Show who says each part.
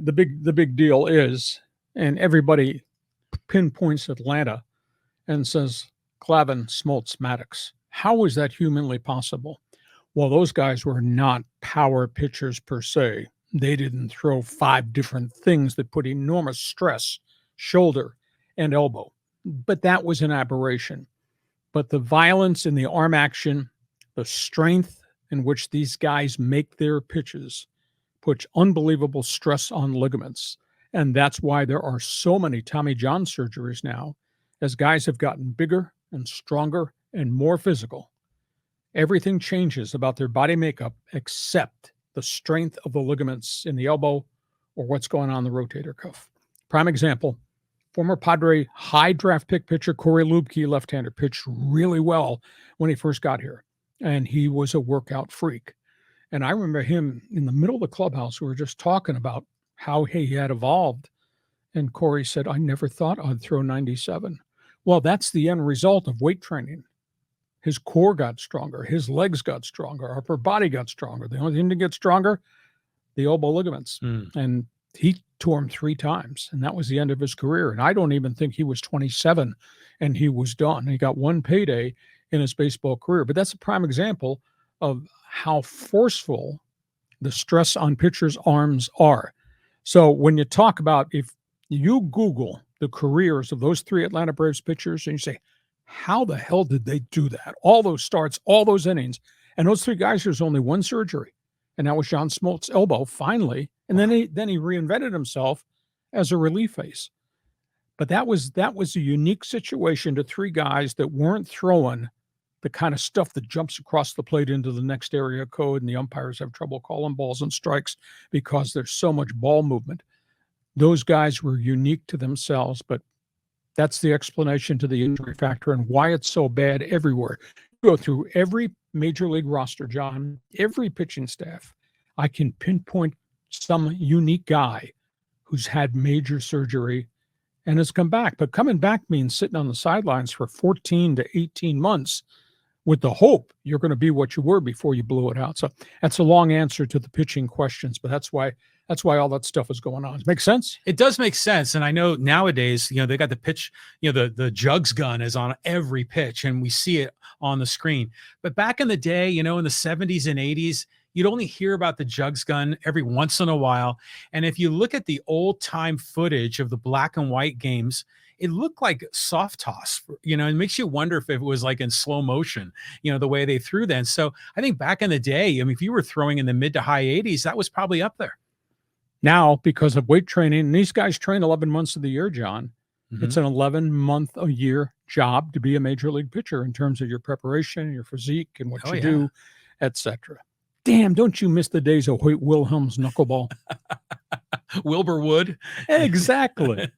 Speaker 1: the big deal is, and everybody pinpoints Atlanta and says Glavine, Smoltz, Maddux. How is that humanly possible? Well, those guys were not power pitchers per se. They didn't throw five different things that put enormous stress, shoulder and elbow. But that was an aberration. But the violence in the arm action, the strength in which these guys make their pitches, puts unbelievable stress on ligaments. And that's why there are so many Tommy John surgeries now, as guys have gotten bigger and stronger and more physical. Everything changes about their body makeup except the strength of the ligaments in the elbow or what's going on in the rotator cuff. Prime example, former Padre high draft pick pitcher Corey Lubke, left-hander, pitched really well when he first got here. And he was a workout freak. And I remember him in the middle of the clubhouse. We were just talking about how he had evolved. And Corey said, I never thought I'd throw 97. Well, that's the end result of weight training. His core got stronger. His legs got stronger. Upper body got stronger. The only thing to get stronger, the elbow ligaments. And he tore him 3 times. And that was the end of his career. And I don't even think he was 27 and he was done. He got one payday in his baseball career. But that's a prime example of how forceful the stress on pitchers' arms are. So when you talk about, if you Google the careers of those 3 Atlanta Braves pitchers and you say, how the hell did they do that? All those starts, all those innings. And those 3 guys, there's only one surgery. And that was John Smoltz's elbow, finally. And then he reinvented himself as a relief ace. But that was a unique situation to 3 guys that weren't throwing the kind of stuff that jumps across the plate into the next area code, and the umpires have trouble calling balls and strikes because there's so much ball movement. Those guys were unique to themselves, but that's the explanation to the injury factor and why it's so bad everywhere. You go through every major league roster, John, every pitching staff. I can pinpoint some unique guy who's had major surgery and has come back. But coming back means sitting on the sidelines for 14 to 18 months with the hope you're going to be what you were before you blew it out. So that's a long answer to the pitching questions, but that's why all that stuff is going on. Makes sense?
Speaker 2: It does make sense. And I know nowadays, they got the pitch, the jugs gun is on every pitch and we see it on the screen. But back in the day, in the 70s and 80s, you'd only hear about the jugs gun every once in a while. And if you look at the old time footage of the black and white games, it looked like soft toss, it makes you wonder if it was like in slow motion, the way they threw then. So I think back in the day, if you were throwing in the mid to high 80s, that was probably up there.
Speaker 1: Now, because of weight training, and these guys train 11 months of the year, John. It's an 11-month-a-year job to be a major league pitcher in terms of your preparation, your physique, and what you do, etc. Damn, don't you miss the days of Hoyt Wilhelm's knuckleball?
Speaker 2: Wilbur Wood.
Speaker 1: Exactly.